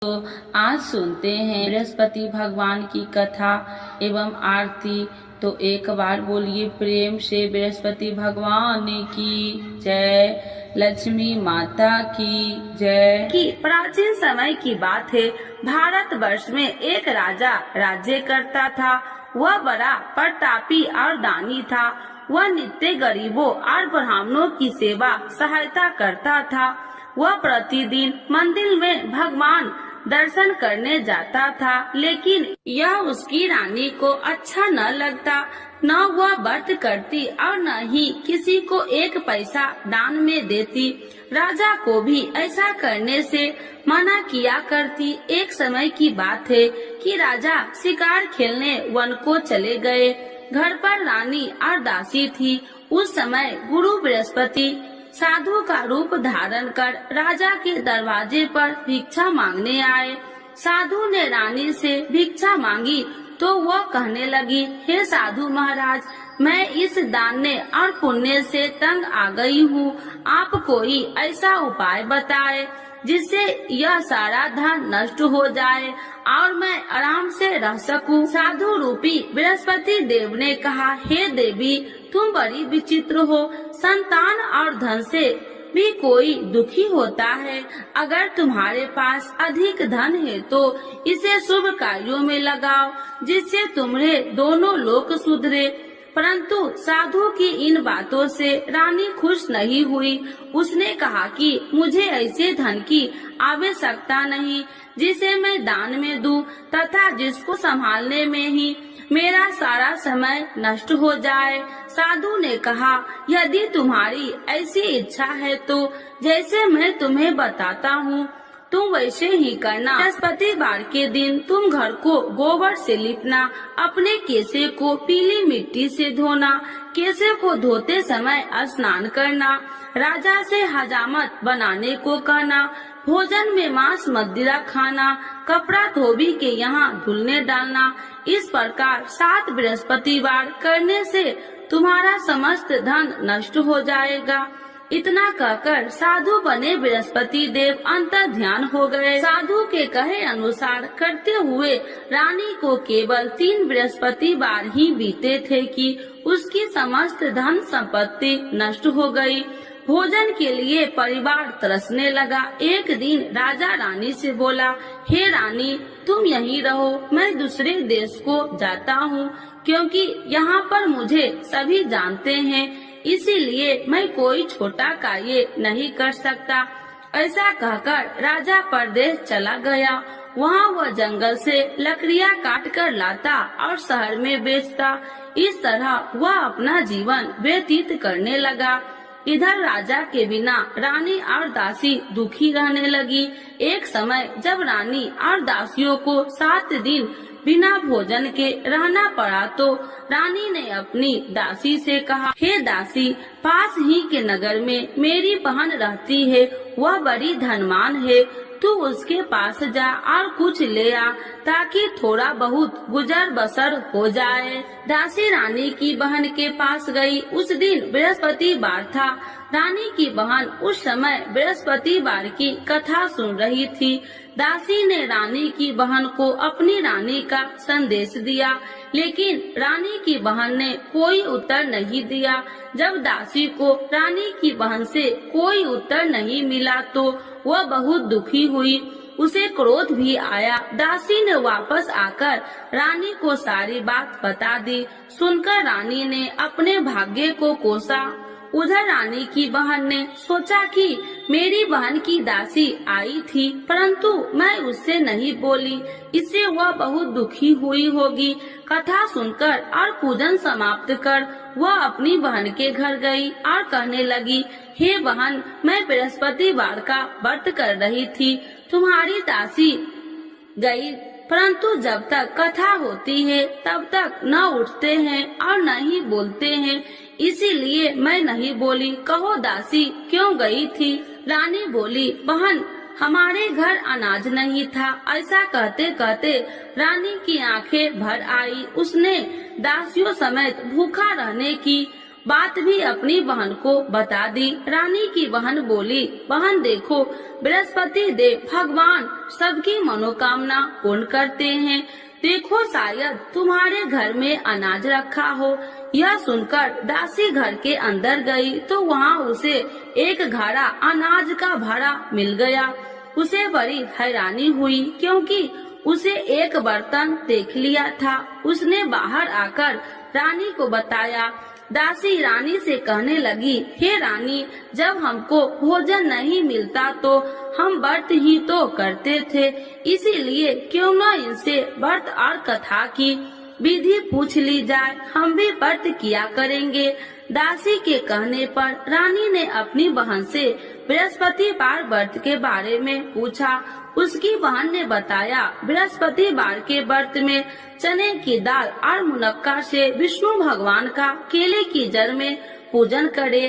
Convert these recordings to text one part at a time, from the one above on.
तो आज सुनते हैं बृहस्पति भगवान की कथा एवं आरती। तो एक बार बोलिए प्रेम से बृहस्पति भगवान की जय, लक्ष्मी माता की जय। कि प्राचीन समय की बात है, भारतवर्ष में एक राजा राज्य करता था। वह बड़ा प्रतापी और दानी था। वह नित्य गरीबों और ब्राह्मणों की सेवा सहायता करता था। वह प्रतिदिन मंदिर में भगवान दर्शन करने जाता था, लेकिन यह उसकी रानी को अच्छा न लगता। न वह व्रत करती और न ही किसी को एक पैसा दान में देती। राजा को भी ऐसा करने से मना किया करती। एक समय की बात है कि राजा शिकार खेलने वन को चले गए। घर पर रानी और दासी थी। उस समय गुरु बृहस्पति साधु का रूप धारण कर राजा के दरवाजे पर भिक्षा मांगने आए। साधु ने रानी से भिक्षा मांगी तो वह कहने लगी, हे साधु महाराज, मैं इस दान और पुण्य से तंग आ गई हूँ। आप कोई ऐसा उपाय बताए जिससे यह सारा धन नष्ट हो जाए और मैं आराम से रह सकूं। साधु रूपी बृहस्पति देव ने कहा, हे देवी, तुम बड़ी विचित्र हो। संतान और धन से भी कोई दुखी होता है। अगर तुम्हारे पास अधिक धन है तो इसे शुभ कार्यों में लगाओ, जिससे तुम्हारे दोनों लोक सुधरे। परंतु साधु की इन बातों से रानी खुश नहीं हुई। उसने कहा कि मुझे ऐसे धन की आवश्यकता नहीं जिसे मैं दान में दूं तथा जिसको संभालने में ही मेरा सारा समय नष्ट हो जाए। साधु ने कहा, यदि तुम्हारी ऐसी इच्छा है तो जैसे मैं तुम्हें बताता हूँ तुम वैसे ही करना। बृहस्पतिवार के दिन तुम घर को गोबर से लिपना, अपने केसे को पीली मिट्टी से धोना, केसे को धोते समय स्नान करना, राजा से हजामत बनाने को कहना, भोजन में मांस मदिरा खाना, कपड़ा धोबी के यहाँ धुलने डालना। इस प्रकार 7 बृहस्पतिवार करने से तुम्हारा समस्त धन नष्ट हो जाएगा। इतना कहकर साधु बने बृहस्पति देव अंतर ध्यान हो गए। साधु के कहे अनुसार करते हुए रानी को केवल 3 बृहस्पतिवार ही बीते थे कि उसकी समस्त धन संपत्ति नष्ट हो गई। भोजन के लिए परिवार तरसने लगा। एक दिन राजा रानी से बोला, हे रानी, तुम यहीं रहो, मैं दूसरे देश को जाता हूँ, क्योंकि यहाँ पर मुझे सभी जानते हैं, इसीलिए मैं कोई छोटा कार्य नहीं कर सकता। ऐसा कहकर राजा परदेश चला गया। वहाँ वह जंगल से लकड़ियाँ काट कर लाता और शहर में बेचता। इस तरह वह अपना जीवन व्यतीत करने लगा। इधर राजा के बिना रानी और दासी दुखी रहने लगी। एक समय जब रानी और दासियों को 7 दिन बिना भोजन के रहना पड़ा तो रानी ने अपनी दासी से कहा, हे दासी, पास ही के नगर में मेरी बहन रहती है, वह बड़ी धनवान है, तू उसके पास जा और कुछ ले आ ताकि थोड़ा बहुत गुजर बसर हो जाए। दासी रानी की बहन के पास गई। उस दिन बृहस्पतिवार था। रानी की बहन उस समय बृहस्पतिवार की कथा सुन रही थी। दासी ने रानी की बहन को अपनी रानी का संदेश दिया, लेकिन रानी की बहन ने कोई उत्तर नहीं दिया। जब दासी को रानी की बहन से कोई उत्तर नहीं मिला तो वह बहुत दुखी हुई। उसे क्रोध भी आया। दासी ने वापस आकर रानी को सारी बात बता दी। सुनकर रानी ने अपने भाग्य को कोसा। उधर रानी की बहन ने सोचा कि मेरी बहन की दासी आई थी, परंतु मैं उससे नहीं बोली, इससे वह बहुत दुखी हुई होगी। कथा सुनकर और पूजन समाप्त कर वह अपनी बहन के घर गई और कहने लगी, हे बहन, मैं बृहस्पतिवार का व्रत कर रही थी, तुम्हारी दासी गई, परंतु जब तक कथा होती है तब तक न उठते हैं और न ही बोलते हैं, इसीलिए मैं नहीं बोली। कहो दासी क्यों गई थी? रानी बोली, बहन, हमारे घर अनाज नहीं था। ऐसा कहते कहते रानी की आंखें भर आई। उसने दासियों समेत भूखा रहने की बात भी अपनी बहन को बता दी। रानी की बहन बोली, बहन देखो, बृहस्पति देव भगवान सबकी मनोकामना पूर्ण करते हैं। देखो शायद तुम्हारे घर में अनाज रखा हो। यह सुनकर दासी घर के अंदर गई तो वहाँ उसे एक घड़ा अनाज का भरा मिल गया। उसे बड़ी हैरानी हुई क्योंकि उसे एक बर्तन देख लिया था। उसने बाहर आकर रानी को बताया। दासी रानी से कहने लगी, हे रानी, जब हमको भोजन नहीं मिलता तो हम व्रत ही तो करते थे, इसीलिए क्यों न इनसे व्रत और कथा की विधि पूछ ली जाए, हम भी व्रत किया करेंगे। दासी के कहने पर रानी ने अपनी बहन से बृहस्पतिवार व्रत के बारे में पूछा। उसकी बहन ने बताया, बृहस्पतिवार के व्रत में चने की दाल और मुनक्का से विष्णु भगवान का केले की जड़ में पूजन करे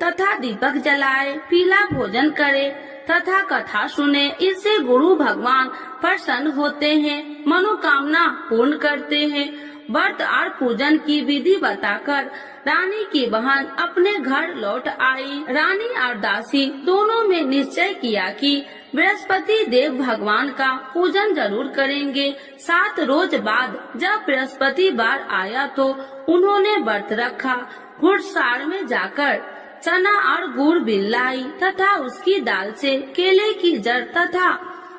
तथा दीपक जलाए, पीला भोजन करे तथा कथा सुने। इससे गुरु भगवान प्रसन्न होते हैं, मनोकामना पूर्ण करते हैं। व्रत और पूजन की विधि बताकर रानी की बहन अपने घर लौट आई। रानी और दासी दोनों में निश्चय किया कि बृहस्पति देव भगवान का पूजन जरूर करेंगे। 7 रोज बाद जब बृहस्पतिवार आया तो उन्होंने व्रत रखा। घुड़सार में जाकर चना और गुड़ बिल लाई तथा उसकी दाल से केले की जड़ तथा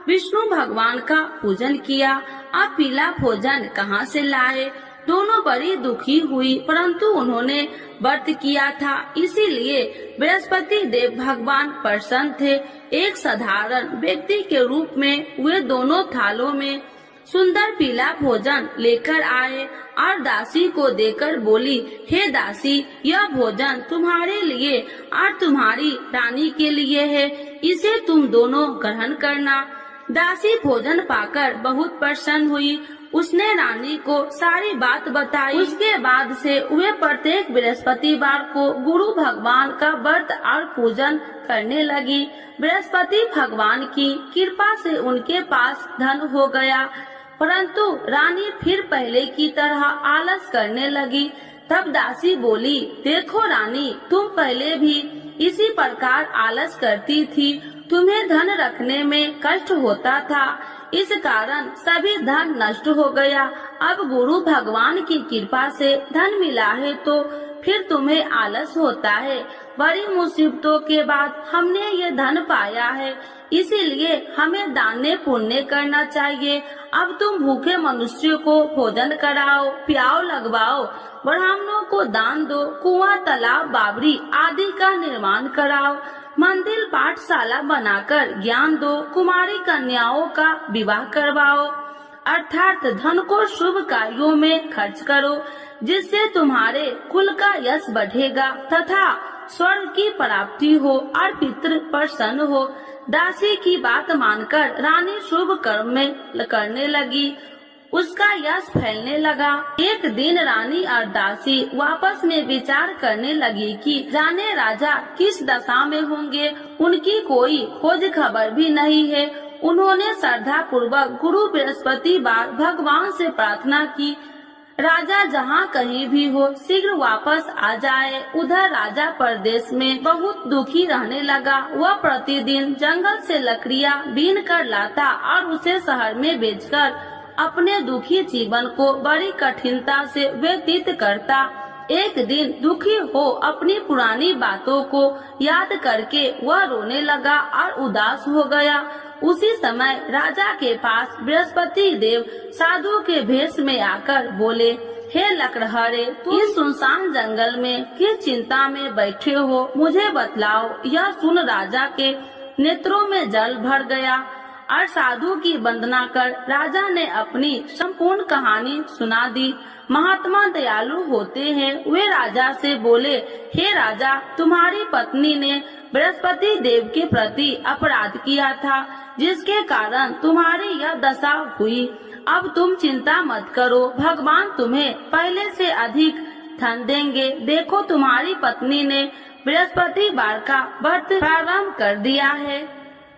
विष्णु भगवान का पूजन किया। अब पीला भोजन कहाँ से लाए? दोनों बड़ी दुखी हुई, परंतु उन्होंने व्रत किया था, इसीलिए बृहस्पति देव भगवान प्रसन्न थे। एक साधारण व्यक्ति के रूप में वे दोनों थालों में सुंदर पीला भोजन लेकर आए और दासी को देकर बोली, हे दासी, यह भोजन तुम्हारे लिए और तुम्हारी रानी के लिए है, इसे तुम दोनों ग्रहण करना। दासी भोजन पाकर बहुत प्रसन्न हुई। उसने रानी को सारी बात बताई। उसके बाद से वे प्रत्येक बृहस्पतिवार को गुरु भगवान का व्रत और पूजन करने लगी। बृहस्पति भगवान की कृपा से उनके पास धन हो गया, परंतु रानी फिर पहले की तरह आलस करने लगी। तब दासी बोली, देखो रानी, तुम पहले भी इसी प्रकार आलस करती थी, तुम्हें धन रखने में कष्ट होता था, इस कारण सभी धन नष्ट हो गया। अब गुरु भगवान की कृपा से धन मिला है तो फिर तुम्हें आलस होता है। बड़ी मुसीबतों के बाद हमने ये धन पाया है, इसीलिए हमें दान पुण्य करना चाहिए। अब तुम भूखे मनुष्यों को भोजन कराओ, प्याव लगवाओ, ब्राह्मणों को दान दो, कुआं, तालाब, बावड़ी आदि का निर्माण कराओ, मंदिर, पाठशाला बनाकर ज्ञान दो, कुमारी कन्याओं का विवाह करवाओ, अर्थात धन को शुभ कार्यों में खर्च करो, जिससे तुम्हारे कुल का यश बढ़ेगा तथा स्वर्ग की प्राप्ति हो और पितृ प्रसन्न हो। दासी की बात मानकर रानी शुभ कर्म में करने लगी, उसका यश फैलने लगा। एक दिन रानी और दासी आपस में विचार करने लगी कि जाने राजा किस दशा में होंगे, उनकी कोई खोज खबर भी नहीं है। उन्होंने श्रद्धा पूर्वक गुरु बृहस्पतिवार भगवान से प्रार्थना की, राजा जहाँ कहीं भी हो शीघ्र वापस आ जाए। उधर राजा परदेश में बहुत दुखी रहने लगा। वह प्रतिदिन जंगल से लकड़ियाँ बीन कर लाता और उसे शहर में बेचकर अपने दुखी जीवन को बड़ी कठिनता से व्यतीत करता। एक दिन दुखी हो अपनी पुरानी बातों को याद करके वह रोने लगा और उदास हो गया। उसी समय राजा के पास बृहस्पति देव साधु के भेष में आकर बोले, हे लकड़हारे, तुम इस सुनसान जंगल में किस चिंता में बैठे हो, मुझे बतलाओ। यह सुन राजा के नेत्रों में जल भर गया और साधु की वंदना कर राजा ने अपनी संपूर्ण कहानी सुना दी। महात्मा दयालु होते हैं। वे राजा से बोले, हे राजा, तुम्हारी पत्नी ने बृहस्पति देव के प्रति अपराध किया था, जिसके कारण तुम्हारी यह दशा हुई। अब तुम चिंता मत करो, भगवान तुम्हें पहले से अधिक धन देंगे। देखो, तुम्हारी पत्नी ने बृहस्पतिवार का व्रत प्रारंभ कर दिया है।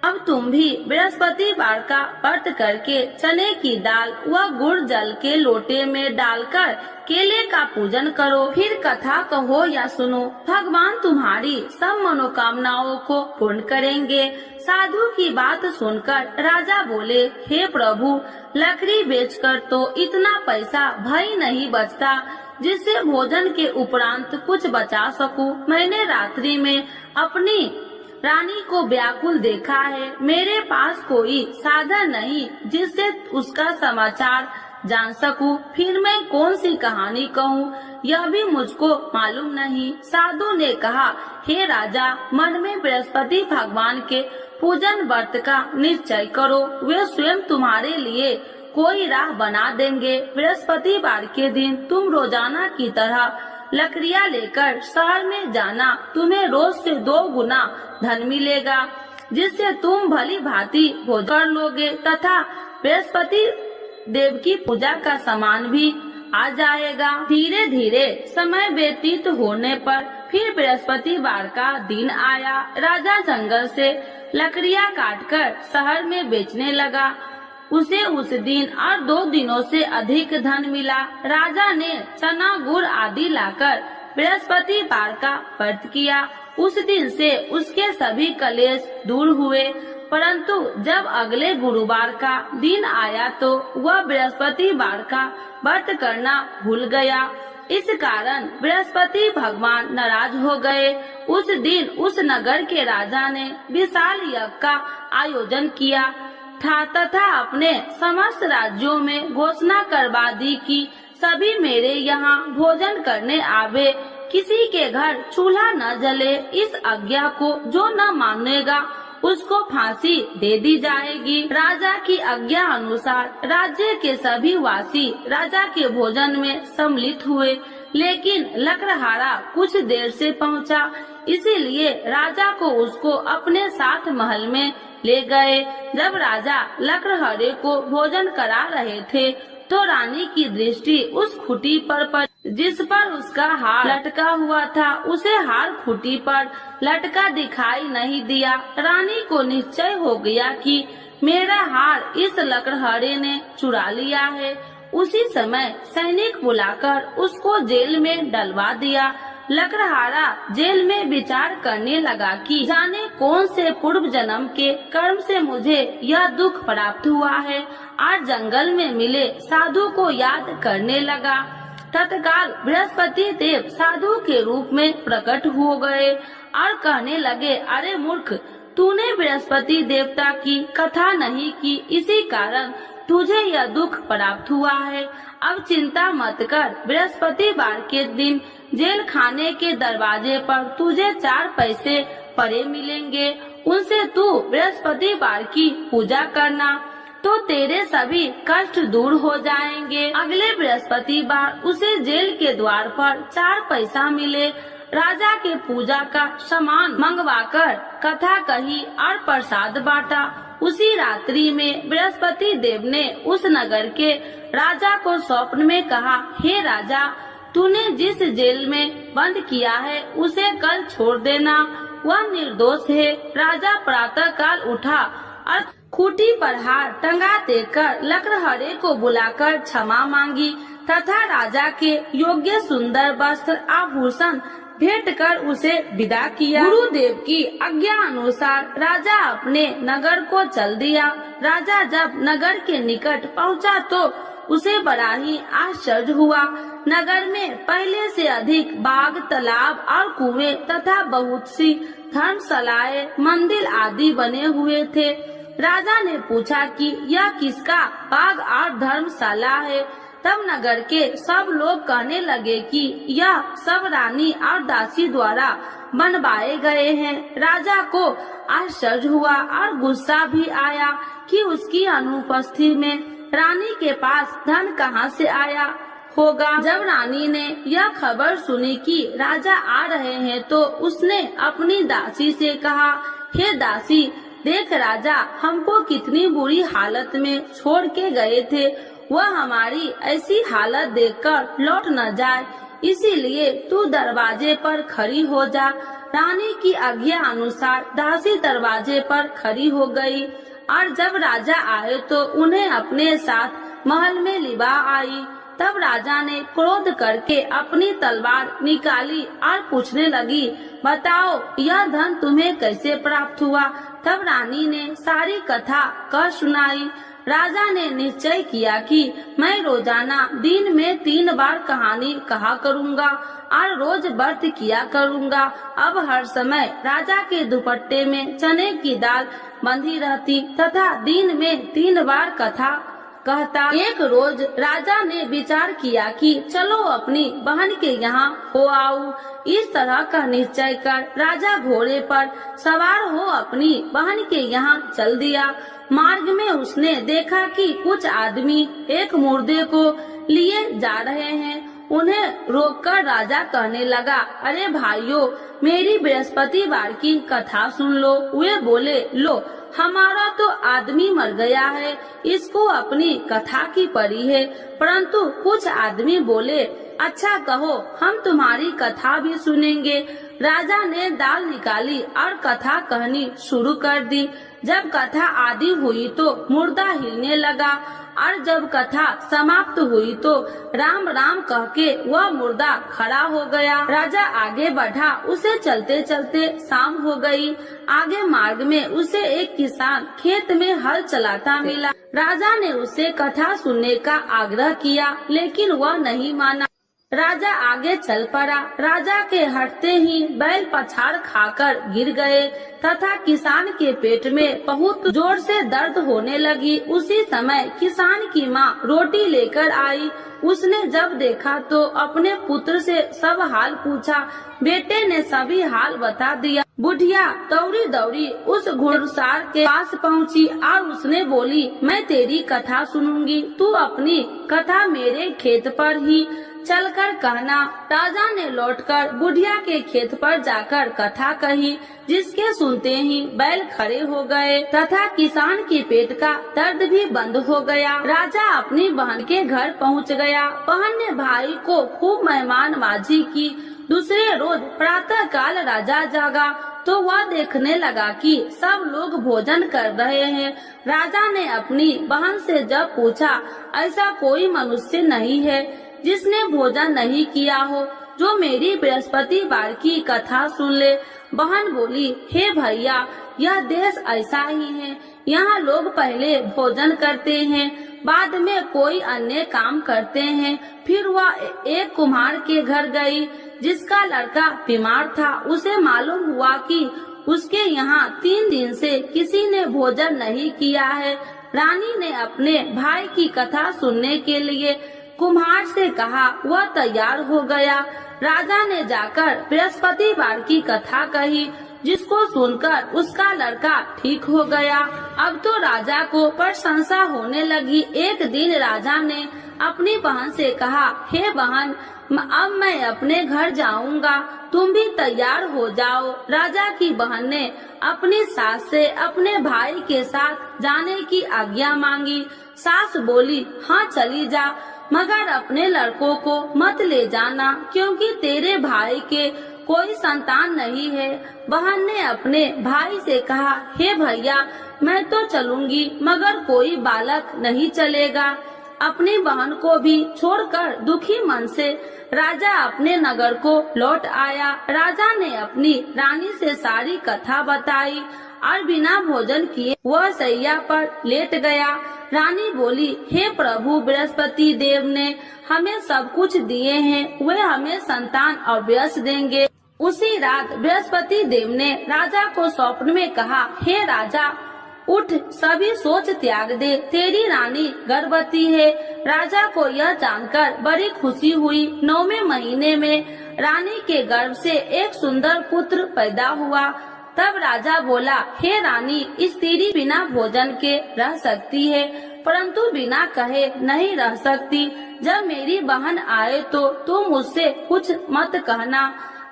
अब तुम भी बृहस्पतिवार का व्रत करके चने की दाल व गुड़ जल के लोटे में डालकर केले का पूजन करो। फिर कथा कहो या सुनो, भगवान तुम्हारी सब मनोकामनाओं को पूर्ण करेंगे। साधु की बात सुनकर राजा बोले, हे प्रभु, लकड़ी बेचकर तो इतना पैसा भई नहीं बचता जिससे भोजन के उपरांत कुछ बचा सकूं। मैंने रात्रि में अपनी रानी को व्याकुल देखा है। मेरे पास कोई साधन नहीं जिससे उसका समाचार जान सकूं। फिर मैं कौन सी कहानी कहूँ, यह भी मुझको मालूम नहीं। साधु ने कहा, हे राजा, मन में बृहस्पति भगवान के पूजन व्रत का निश्चय करो। वे स्वयं तुम्हारे लिए कोई राह बना देंगे। बृहस्पतिवार के दिन तुम रोजाना की तरह लकड़ियाँ लेकर शहर में जाना। तुम्हें रोज से 2 गुना धन मिलेगा, जिससे तुम भली भांति भोजन कर लोगे तथा बृहस्पति देव की पूजा का सामान भी आ जाएगा। धीरे धीरे समय व्यतीत होने पर फिर बृहस्पतिवार का दिन आया। राजा जंगल से लकड़ियाँ काटकर शहर में बेचने लगा। उसे उस दिन और 2 दिनों से अधिक धन मिला। राजा ने चना गुड़ आदि लाकर बृहस्पतिवार का व्रत किया। उस दिन से उसके सभी कलेश दूर हुए। परंतु जब अगले गुरुवार का दिन आया तो वह बृहस्पतिवार का व्रत करना भूल गया। इस कारण बृहस्पति भगवान नाराज हो गए। उस दिन उस नगर के राजा ने विशाल यज्ञ का आयोजन किया था तथा अपने समस्त राज्यों में घोषणा करवा दी कि सभी मेरे यहाँ भोजन करने आवे, किसी के घर चूल्हा न जले। इस आज्ञा को जो न मानेगा उसको फांसी दे दी जाएगी। राजा की आज्ञा अनुसार राज्य के सभी वासी राजा के भोजन में सम्मिलित हुए, लेकिन लकड़हारा कुछ देर से पहुंचा, इसीलिए राजा को उसको अपने साथ महल में ले गए। जब राजा लकड़हारे को भोजन करा रहे थे तो रानी की दृष्टि उस खूंटी पर पड़ी जिस पर उसका हार लटका हुआ था। उसे हार खूंटी पर लटका दिखाई नहीं दिया। रानी को निश्चय हो गया कि मेरा हार इस लकड़हारे ने चुरा लिया है। उसी समय सैनिक बुलाकर उसको जेल में डलवा दिया। लकड़हारा जेल में विचार करने लगा कि जाने कौन से पूर्व जन्म के कर्म से मुझे यह दुख प्राप्त हुआ है। आज जंगल में मिले साधु को याद करने लगा। तत्काल बृहस्पति देव साधु के रूप में प्रकट हो गए और कहने लगे, अरे मूर्ख, तूने बृहस्पति देवता की कथा नहीं की, इसी कारण तुझे यह दुख प्राप्त हुआ है। अब चिंता मत कर, बृहस्पतिवार के दिन जेल खाने के दरवाजे पर तुझे 4 पैसे पड़े मिलेंगे। उनसे तू बृहस्पतिवार की पूजा करना तो तेरे सभी कष्ट दूर हो जाएंगे। अगले बृहस्पतिवार उसे जेल के द्वार पर 4 पैसा मिले। राजा के पूजा का सामान मंगवाकर कथा कही और प्रसाद बांटा। उसी रात्रि में बृहस्पति देव ने उस नगर के राजा को स्वप्न में कहा, हे राजा, तूने जिस जेल में बंद किया है उसे कल छोड़ देना, वह निर्दोष है। राजा प्रातः काल उठा और खूंटी पर हार टंगा देकर लकड़हारे को बुलाकर क्षमा मांगी तथा राजा के योग्य सुंदर वस्त्र आभूषण भेंट कर उसे विदा किया। गुरुदेव की आज्ञा अनुसार राजा अपने नगर को चल दिया। राजा जब नगर के निकट पहुंचा तो उसे बड़ा ही आश्चर्य हुआ। नगर में पहले से अधिक बाग, तालाब और कुएं तथा बहुत सी धर्मशालाएं, मंदिर आदि बने हुए थे। राजा ने पूछा कि यह किसका बाग और धर्मशाला है। तब नगर के सब लोग कहने लगे कि यह सब रानी और दासी द्वारा बनवाए गए हैं। राजा को आश्चर्य हुआ और गुस्सा भी आया कि उसकी अनुपस्थिति में रानी के पास धन कहां से आया होगा। जब रानी ने यह खबर सुनी कि राजा आ रहे हैं तो उसने अपनी दासी से कहा, हे दासी, देख राजा हमको कितनी बुरी हालत में छोड़ के गए थे, वह हमारी ऐसी हालत देखकर लौट न जाए, इसीलिए तू दरवाजे पर खड़ी हो जा। रानी की आज्ञा अनुसार दासी दरवाजे पर खड़ी हो गई और जब राजा आए तो उन्हें अपने साथ महल में लिवा आई। तब राजा ने क्रोध करके अपनी तलवार निकाली और पूछने लगी, बताओ यह धन तुम्हें कैसे प्राप्त हुआ। तब रानी ने सारी कथा कह सुनाई। राजा ने निश्चय किया कि मैं रोजाना दिन में 3 बार कहानी कहा करूँगा और रोज व्रत किया करूँगा। अब हर समय राजा के दुपट्टे में चने की दाल बंधी रहती तथा दिन में 3 बार कथा कहता। एक रोज राजा ने विचार किया कि चलो अपनी बहन के यहाँ हो आऊं। इस तरह का निश्चय कर राजा घोड़े पर सवार हो अपनी बहन के यहाँ चल दिया। मार्ग में उसने देखा कि कुछ आदमी एक मुर्दे को लिए जा रहे हैं। उन्हें रोककर राजा कहने लगा, अरे भाइयों, मेरी बृहस्पतिवार की कथा सुन लो। वे बोले, लो हमारा तो आदमी मर गया है, इसको अपनी कथा की पड़ी है। परंतु कुछ आदमी बोले, अच्छा कहो, हम तुम्हारी कथा भी सुनेंगे। राजा ने दाल निकाली और कथा कहनी शुरू कर दी। जब कथा आदि हुई तो मुर्दा हिलने लगा और जब कथा समाप्त हुई तो राम राम कह के वह मुर्दा खड़ा हो गया। राजा आगे बढ़ा, उसे चलते चलते शाम हो गई। आगे मार्ग में उसे एक किसान खेत में हल चलाता मिला। राजा ने उसे कथा सुनने का आग्रह किया, लेकिन वह नहीं माना। राजा आगे चल पड़ा। राजा के हटते ही बैल पछाड़ खाकर गिर गए तथा किसान के पेट में बहुत जोर से दर्द होने लगी। उसी समय किसान की माँ रोटी लेकर आई। उसने जब देखा तो अपने पुत्र से सब हाल पूछा। बेटे ने सभी हाल बता दिया। बुढ़िया दौड़ी दौड़ी उस घुड़सवार के पास पहुँची और उसने बोली, मैं तेरी कथा सुनूंगी, तू अपनी कथा मेरे खेत पर ही चलकर कहना। राजा ने लौटकर बुढ़िया के खेत पर जाकर कथा कही, जिसके सुनते ही बैल खड़े हो गए तथा किसान के पेट का दर्द भी बंद हो गया। राजा अपनी बहन के घर पहुंच गया। बहन ने भाई को खूब मेहमानबाजी की। दूसरे रोज प्रातः काल राजा जागा तो वह देखने लगा कि सब लोग भोजन कर रहे हैं। राजा ने अपनी बहन से जब पूछा, ऐसा कोई मनुष्य नहीं है जिसने भोजन नहीं किया हो, जो मेरी बृहस्पतिवार की कथा सुन ले। बहन बोली, हे भैया, यह देश ऐसा ही है। यहाँ लोग पहले भोजन करते हैं, बाद में कोई अन्य काम करते हैं। फिर वह एक कुम्हार के घर गई, जिसका लड़का बीमार था। उसे मालूम हुआ कि उसके यहाँ 3 दिन से किसी ने भोजन नहीं किया है। रानी ने अपने भाई की कथा सुनने के लिए कुम्हार से कहा। वह तैयार हो गया। राजा ने जाकर बृहस्पतिवार की कथा कही, जिसको सुनकर उसका लड़का ठीक हो गया। अब तो राजा को प्रशंसा होने लगी। एक दिन राजा ने अपनी बहन से कहा, हे बहन, अब मैं अपने घर जाऊंगा, तुम भी तैयार हो जाओ। राजा की बहन ने अपनी सास से अपने भाई के साथ जाने की आज्ञा मांगी। सास बोली, हाँ चली जा, मगर अपने लड़कों को मत ले जाना, क्योंकि तेरे भाई के कोई संतान नहीं है। बहन ने अपने भाई से कहा, हे भैया, मैं तो चलूंगी, मगर कोई बालक नहीं चलेगा। अपनी बहन को भी छोड़कर दुखी मन से राजा अपने नगर को लौट आया। राजा ने अपनी रानी से सारी कथा बताई और बिना भोजन किए वह सैया पर लेट गया। रानी बोली, हे प्रभु, बृहस्पति देव ने हमें सब कुछ दिए हैं, वे हमें संतान और यश देंगे। उसी रात बृहस्पति देव ने राजा को स्वप्न में कहा, हे राजा, उठ, सभी सोच त्याग दे, तेरी रानी गर्भवती है। राजा को यह जानकर बड़ी खुशी हुई। 9वें महीने में रानी के गर्भ से एक सुंदर पुत्र पैदा हुआ। तब राजा बोला, हे रानी, स्त्री बिना भोजन के रह सकती है, परंतु बिना कहे नहीं रह सकती। जब मेरी बहन आए तो तुम उससे कुछ मत कहना।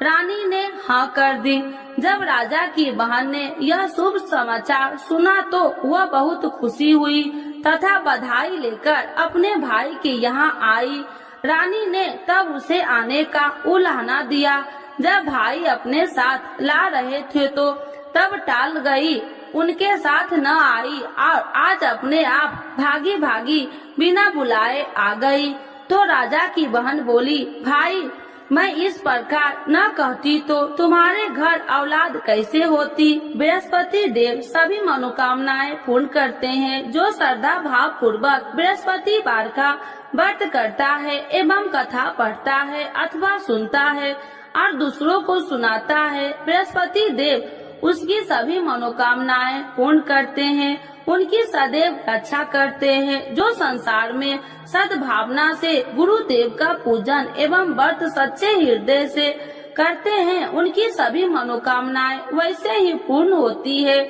रानी ने हाँ कर दी। जब राजा की बहन ने यह शुभ समाचार सुना तो वह बहुत खुशी हुई तथा बधाई लेकर अपने भाई के यहाँ आई। रानी ने तब उसे आने का उलाहना दिया। जब भाई अपने साथ ला रहे थे तो तब टाल गई, उनके साथ न आई और आज अपने आप भागी भागी बिना बुलाए आ गई। तो राजा की बहन बोली, भाई मैं इस प्रकार न कहती तो तुम्हारे घर औलाद कैसे होती। बृहस्पति देव सभी मनोकामनाएं पूर्ण करते हैं। जो श्रद्धा भाव पूर्वक बृहस्पतिवार का व्रत करता है एवं कथा पढ़ता है अथवा सुनता है और दूसरों को सुनाता है, बृहस्पति देव उसकी सभी मनोकामनाएं पूर्ण करते हैं, उनकी सदैव रक्षा करते हैं। जो संसार में सद्भावना से गुरुदेव का पूजन एवं व्रत सच्चे हृदय से करते हैं, उनकी सभी मनोकामनाएं वैसे ही पूर्ण होती है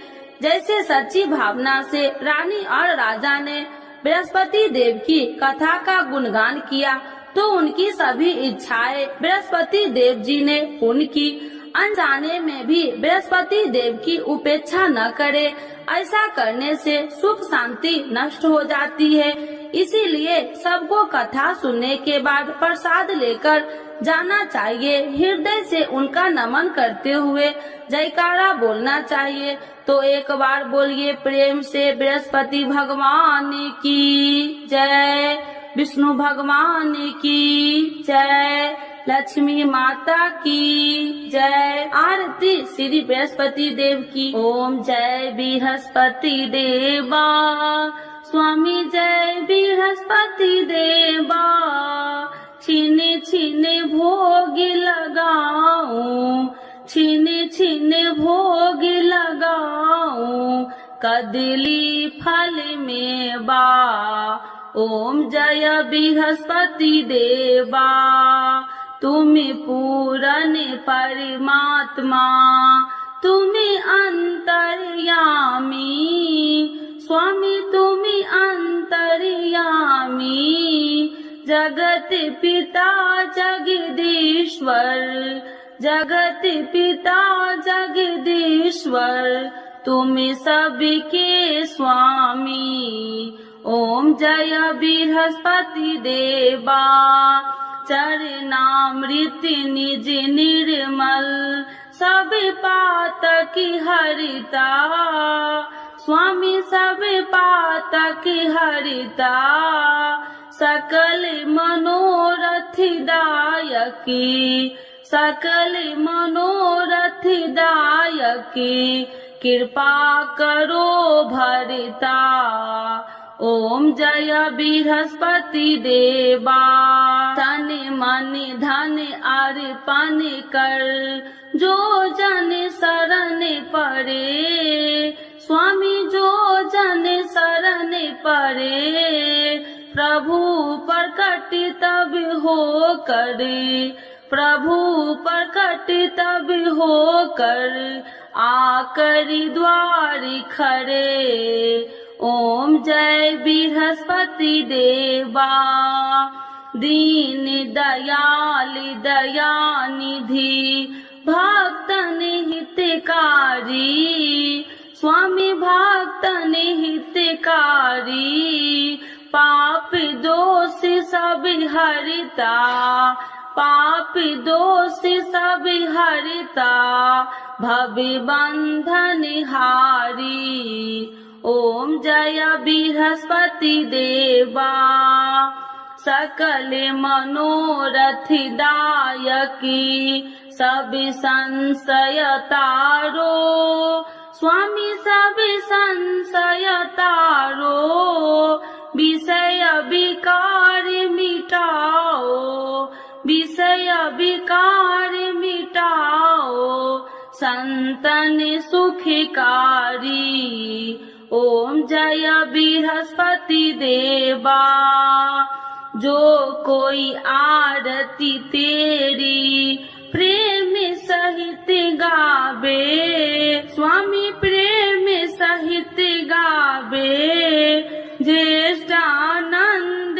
जैसे सच्ची भावना से रानी और राजा ने बृहस्पति देव की कथा का गुणगान किया तो उनकी सभी इच्छाएं बृहस्पति देव जी ने पूर्ण की। अनजाने में भी बृहस्पति देव की उपेक्षा न करे, ऐसा करने से सुख शांति नष्ट हो जाती है। इसीलिए सबको कथा सुनने के बाद प्रसाद लेकर जाना चाहिए। हृदय से उनका नमन करते हुए जयकारा बोलना चाहिए। तो एक बार बोलिए प्रेम से बृहस्पति भगवान की जय, विष्णु भगवान की जय, लक्ष्मी माता की जय। आरती श्री बृहस्पति देव की। ओम जय बृहस्पति देवा, स्वामी जय बृहस्पति देवा। छीने छीने भोग लगाऊं, छीने छीने भोग लगाऊं, कदली फल में बा। ओम जय बृहस्पति देवा, तुम्हें पूरन परमात्मा, तुम्हें अंतर्यामी, स्वामी तुम्हें अंतर्यामी। जगत पिता जगदीश्वर, जगत पिता जगदीश्वर, तुम सबके स्वामी। ओम जय बृहस्पति देवा, चरणामृत निज निर्मल, सब पातक हरिता। स्वामी सब पातक हरिता, सकल मनोरथ दायकी, सकल मनोरथ दायकी। कृपा करो भरता। ओम जय बृहस्पति देवा, तन मन धन अर्पण कर, जो जन शरण पड़े। स्वामी जो जन शरण पड़े, प्रभु प्रकट तब हो करे, प्रभु प्रकट तब हो कर, आकर द्वार खड़े। ओम जय बृहस्पति देवा, दीन दयाल दयानिधि, भक्तन हितकारी। स्वामी भक्तन हितकारी, पाप दोष सब हरता, पाप दोष सब हरता, भव बंधन हारी। ओम जय बृहस्पति देवा, सकल मनोरथ दायकी, सब संशय तारो। स्वामी सब संशय तारो, विषय विकार मिटाओ, विषय विकार मिटाओ, संतन सुखकारी। ओम जय बृहस्पति देवा, जो कोई आरती तेरी प्रेम सहित गावे। स्वामी प्रेम सहित गावे, ज्येष्ठानंद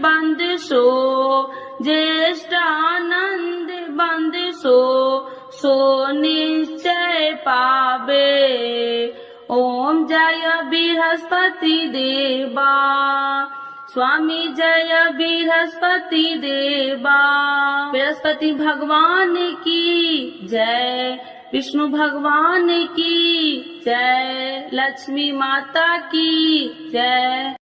बंद सो, ज्येष्ठानंद बंद सो, सो निश्चय पावे। ओम जय बृहस्पति देवा, स्वामी जय बृहस्पति देवा। बृहस्पति भगवान की जय, विष्णु भगवान की जय, लक्ष्मी माता की जय।